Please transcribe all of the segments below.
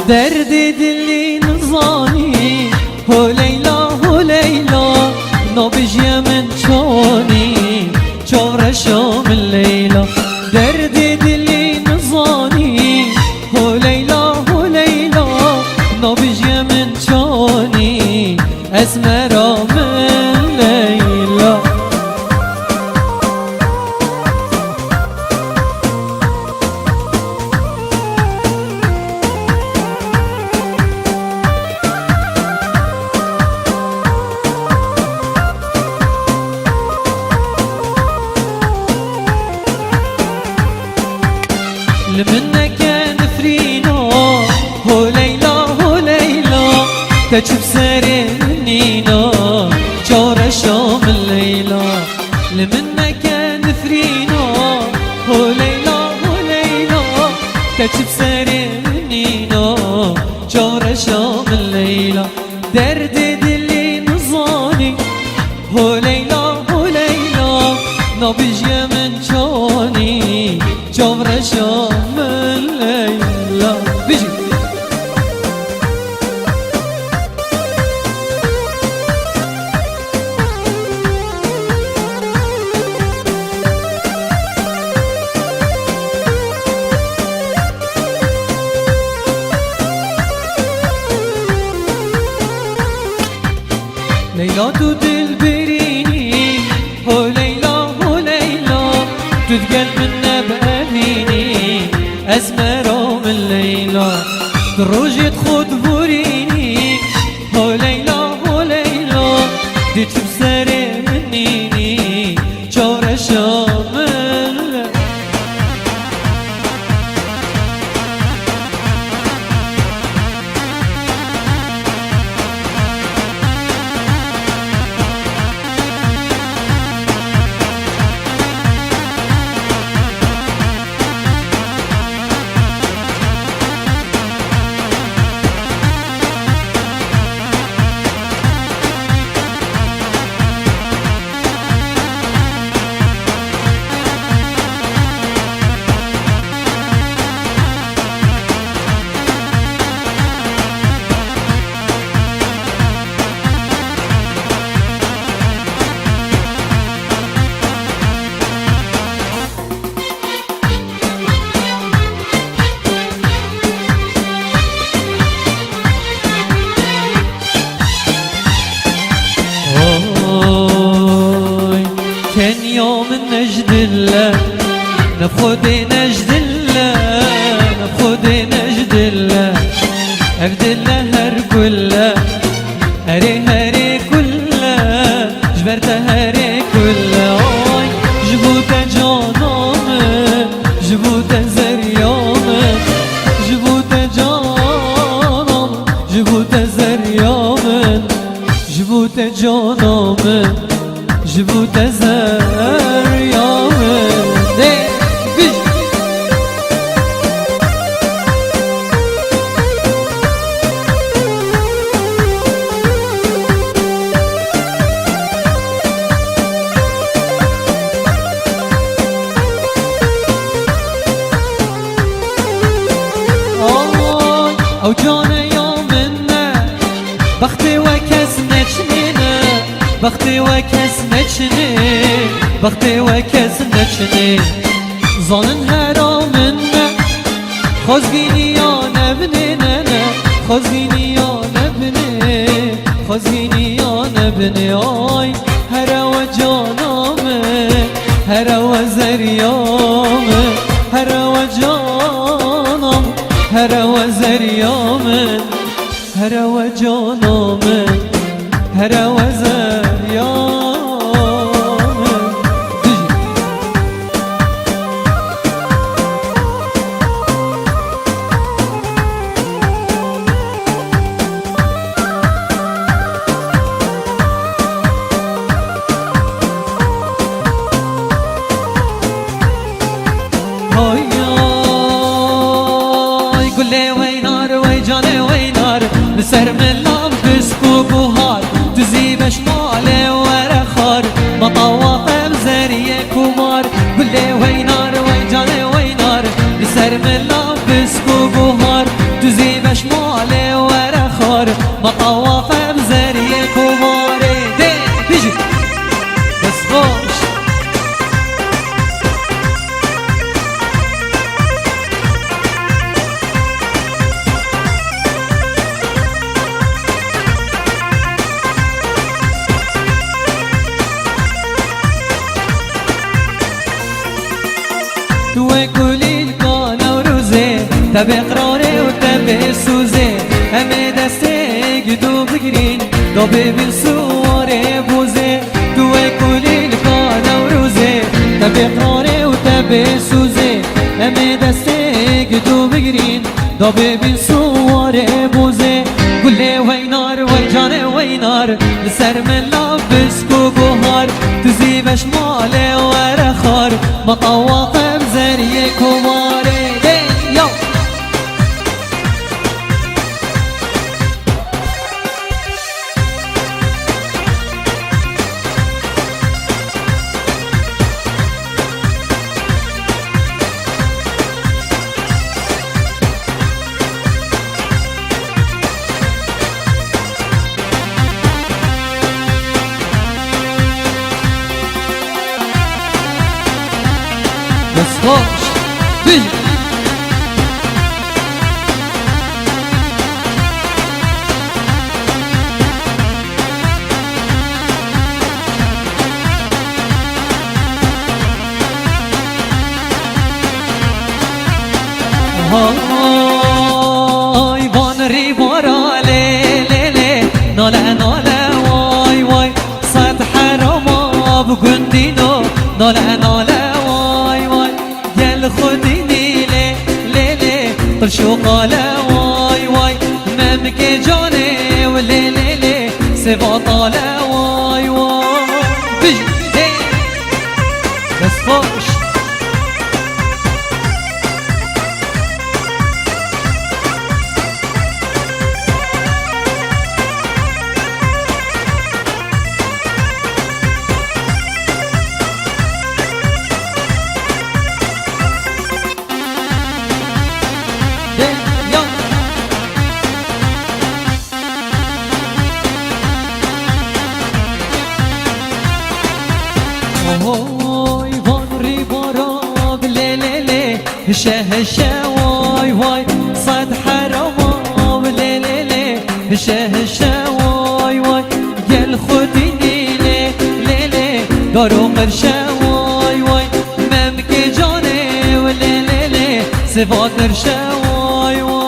درد دلی نزانی هو لیلا نبجی من چونی چورشو من لیلا درد دلی نزانی هو لیلا نبجی من چونی اسمرا من لیلا لمنك نفرينو هو ليلى تجيب سرنينو جورشو من ليلى لمنك نفرينو هو ليلى تجيب سرنينو جورشو من ليلى درد دلي نظاني هو ليلى نبجي من شوني جورشو من ليلى بيجي ليلى تدل بريني هو ليلى تتقل منا بأهيني أزمرو من ليلى دروجي تخد بوريني هو ليلى دي تبسري منيني جورشو من ليلى كان يوم نجد الله نفخد نجد الله نفخد نجد الله أفد الله هر كله هري كله جبرت هري كله جبوت جانام جبوت زريام جبوت جانام جبوت زريام جبوت جانام جبوت زريام او جانا يومنا بختي وكس نجنينا بختي وكس نجني بختي وكس نجني ظنن هرامنا خزقيني يا نبنينا خزقيني يا نبني خزقيني يا نبني اي هرا وجانام هرا وزريام هرا وجانام هرا وزريام هرا وجانام هرا وزريام قل لي وينار ويجاني وينار بسر من لام بسكو بوهار تزيب شمالي ورا خار مطوق بزريه كمار قل لي وينار ويجاني وينار بسر من لام بسكو بوهار تزيب شمالي تبي قراري وتبي سوزي امي دستي قدو بقرين دوبي بالسواري بوزي دوي كولي لكانا وروزي تبي قراري وتبي سوزي امي دستي قدو بقرين دوبي بالسواري بوزي قولي وينار ويجاني وينار لسر من لابس كوبوهار تزيبش مالي ورخار مطوق بزري كوماري يو بس خوش بيجي هاي بانري بارا لي لي نالا نالا واي واي صد حرما بقندينو نالا نالا خديني لي طل شو قال واي واي ممك جاني ولي سيبا طال واي واي بيجي بس خوش هوي بانري باراب لي لي هشه هشه واي واي صد حرام لي لي هشه هشه واي واي قل خديني لي دارو قرشه واي واي ممك جاني ولي سفاد قرشه واي واي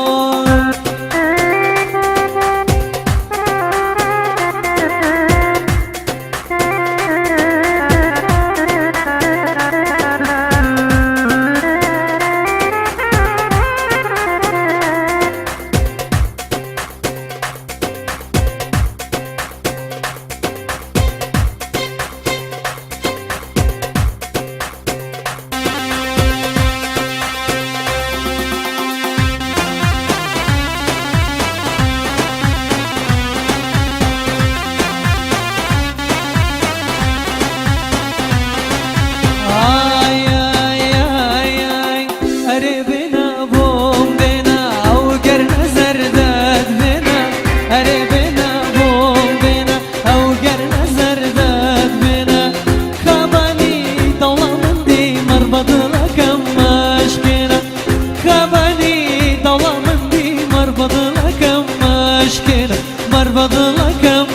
مربضلك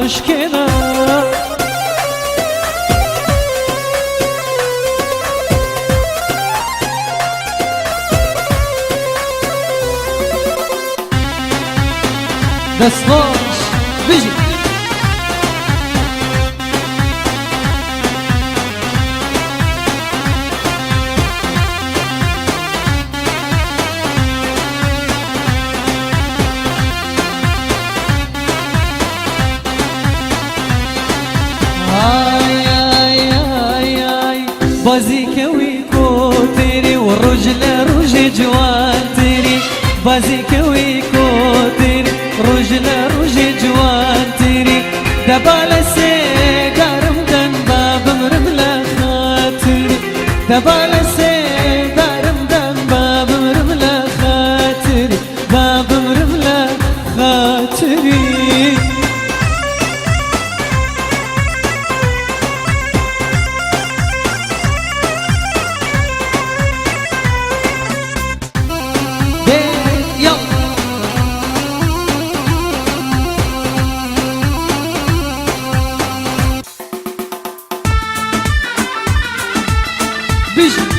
مشكلة بس خوش بيجي بازي كوي كوتري والرجل رج جوان تري بازي كوي كوتري رجل رج جوان تري دبال سيدارم دن باب مرملا خاطري دبال سيدارم دن باب مرملا خاطري باب مرملا خاطري Bicho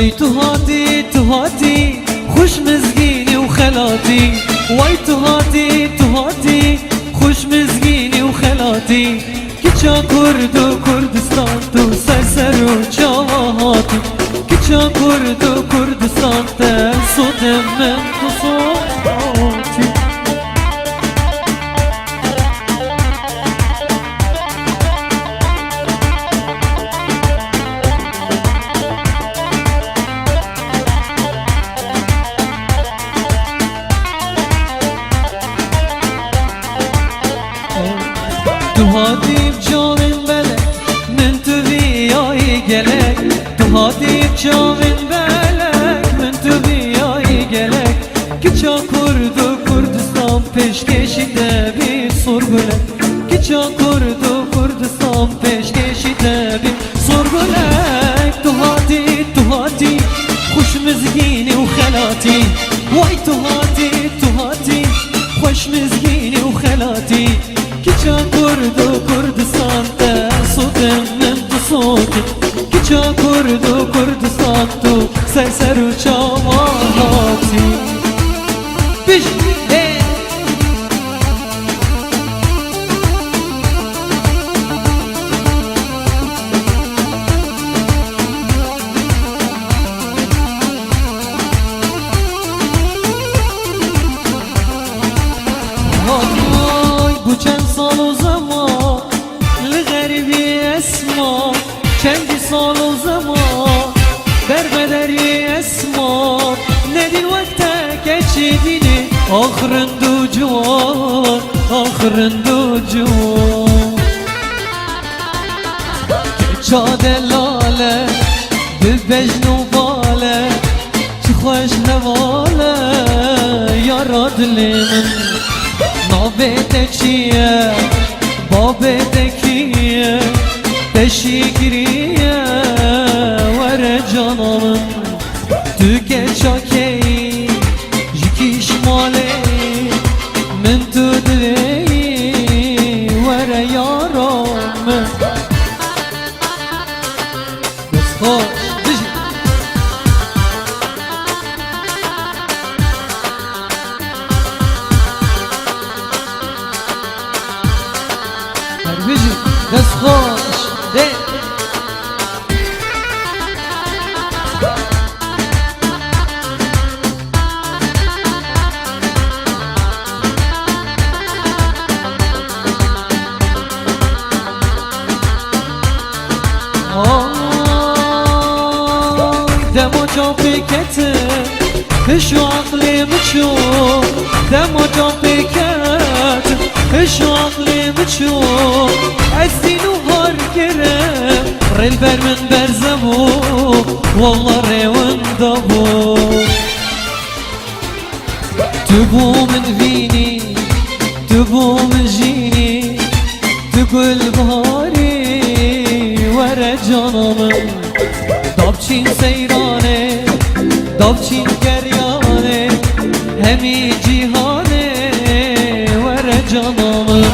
وای تو هاتی خوش مزگینی و خلاتی وای تو هاتی خوش مزگینی و خلاتی کچا کرد و کردستان تو سر و چاواتی کچا کرد و کردستان تا صوت من تو صوتی تو هاتی بجامن بلک من تو بیایی گلک تو هاتی بجامن بلک من تو بیایی گلک کچا کرد و کردستان پیش کشیده بی سرگلک کچا کرد و کردستان پیش کشیده بی سرگلک تو هاتی خوش مزگینی و خلاتی وای تو هاتی خوش مزگینی و خلاتی کچا کرد و کردستان تا صوت من تو صوتی کچا کرد و کردستان تو سر و چاواتی بیش چند سال و زمان لغریبی اسما چندی سال و زمان دربدری اسما ندین وقتا که دینی آخرند و جوان چا دلاله ببجن و باله چه خوش نواله یارا دلی من نابده چیه بابده کیه تشیگریه وره جانمن تو که چاکی جکیش ماله من تو دلی وره یارم بس خوش دست خوش ده دمو جا پیکته هشو عقلی مچو دمو جا پیکته هشو عقلی مچو از دینو هار گره ریل بر من برزمو والله ریون دابو تو بو من وینی تو بو من جینی تو گل بهاری وره جانمن دابچین سیرانه دابچین گریانه همی جیهانه وره جانمن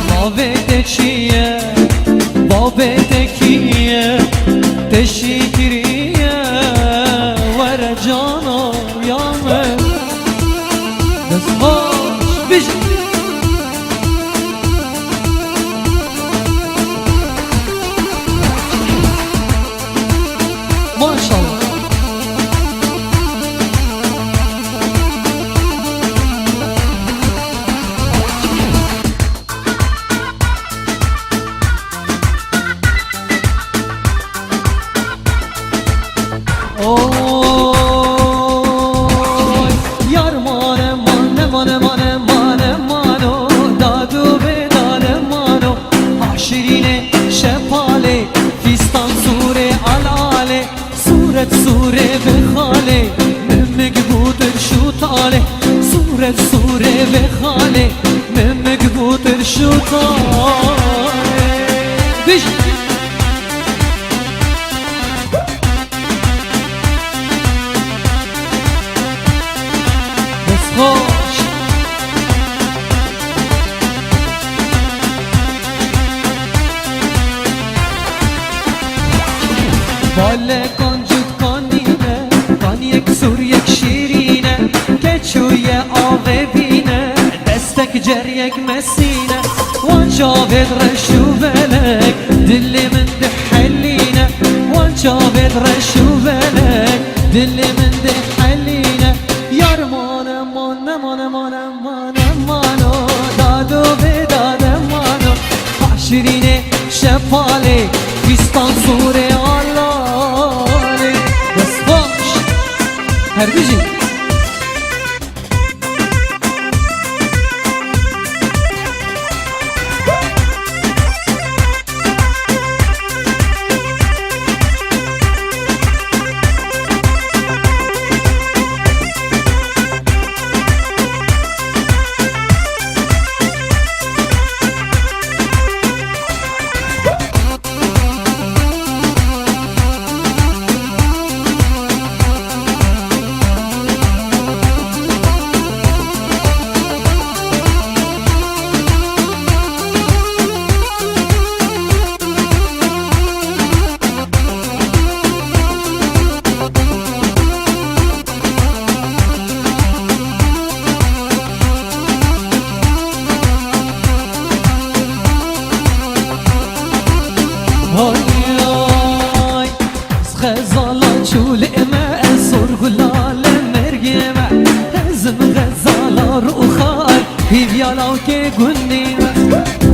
بابده چیه بابده کیه تشکریه وره جانا یامه دست خوش بیشت ماشاءالله یار مانه مانو دادو به داده مانو شیرینه شپاله فیستان سوره آلاله سوره به خاله ممک بودر شو تاله سوره به خاله ممک بودر شو تاله بیش خوش باله کن جد کن سرك جريك مسينا وان شافت رشو بالك دلي من دحلينا وان شافت رشو بالك دلي من دحلينا يار مانا مانا مانا مانا مانا مانو دادو بداد مانو حشريني شفالي فيستان صوري الله بس باش هربيجي غزالة شول إما أسر غلال مرجمة هزم غزالة رؤخال هيفيالا وكي قنيمة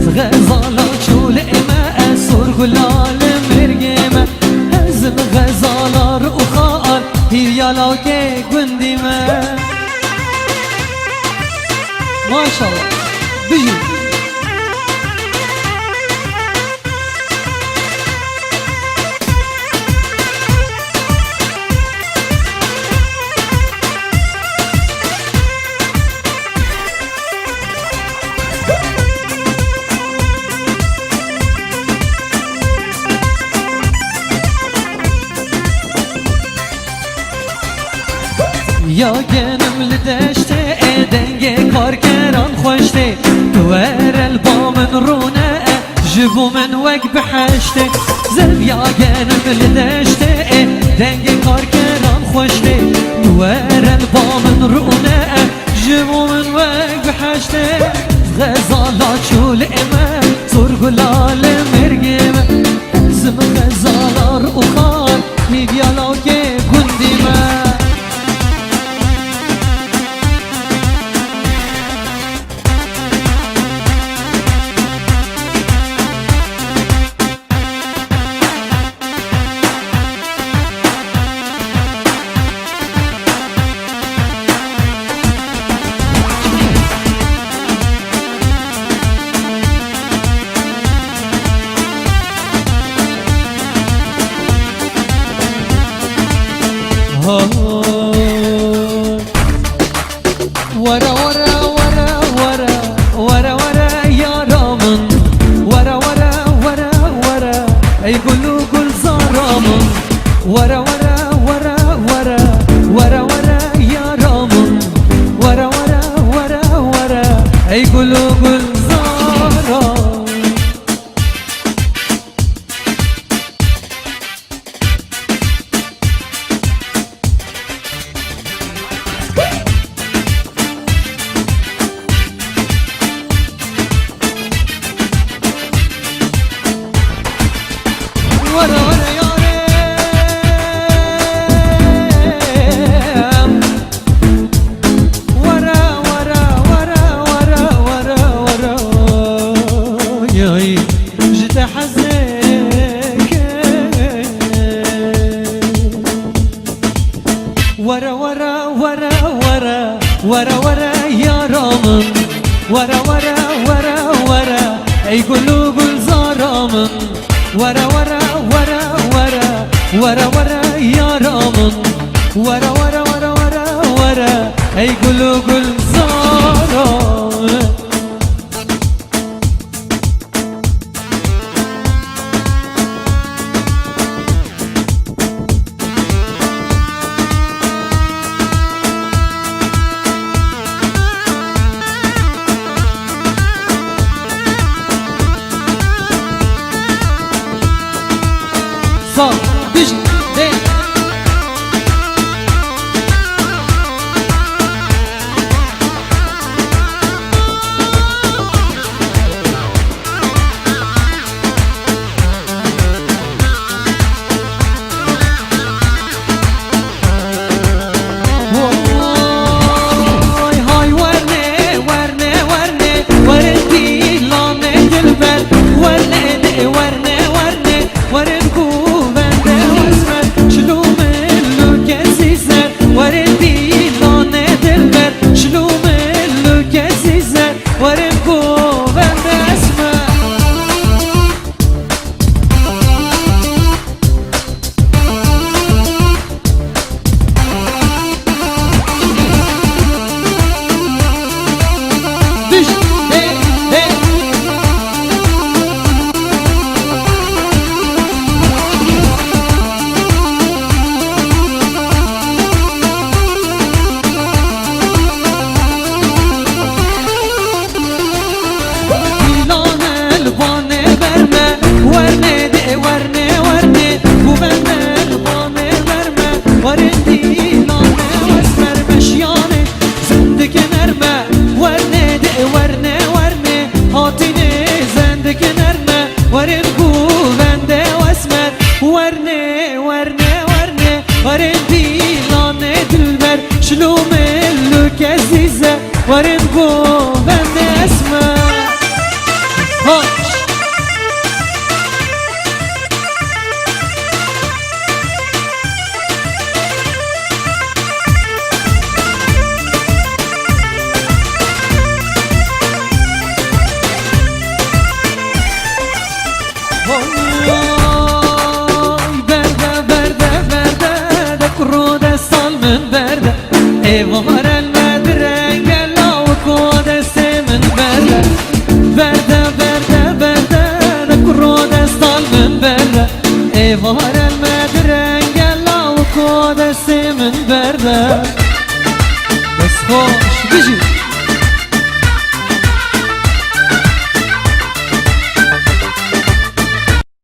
غزالة شول إما أسر غلال مرجمة هزم غزالة رؤخال هيفيالا وكي قنيمة ما شاء الله بيجي یا گنم لدشته دنگ کارکران خوشته توار البامن رونه جبو من وک بحشته زب یا گنم لدشته دنگ کارکران خوشته توار البامن رونه جبو من وک بحشته غزالات شول امان سرگلال مرگمه زم غزالار اخان میبیالا که گندیمه ورا ورا ورا ورا ورا ورا يا رامن ورا ورا ورا ورا اي قلو قل زارامن ورا ورا ورا ورا ورا ورا يا رامن ورا ورا ورا ورا اي قلو قل زارامن ورا ورا يا ريم ورا ورا ورا ورا ورا ورا ياي جيت احزنك ورا ورا ورا ورا ورا ورا يا رامن ورا ورا ورا ورا اي قلوب الزارامن ورا ورا ورا ورا ورا ورا يا رامن ورا ورا ورا ورا ورا اي قلوب الزارامن صار بيجي ليه ورندي لانه واسمر مشيانه زندك نرمه ورنه دق ورنه ورنه هاتيني زندك نرمه ورنقو بنده واسمر ورنه ورنه ورنه ورندي لانه دلبر شلو ملك عزيزه ورنقو بنده اسمر هاش Var elmed renge lavuk o deste min berde Berde berde berde de kuro destal min berde Var elmed renge lavuk o deste min berde Bes hoş biji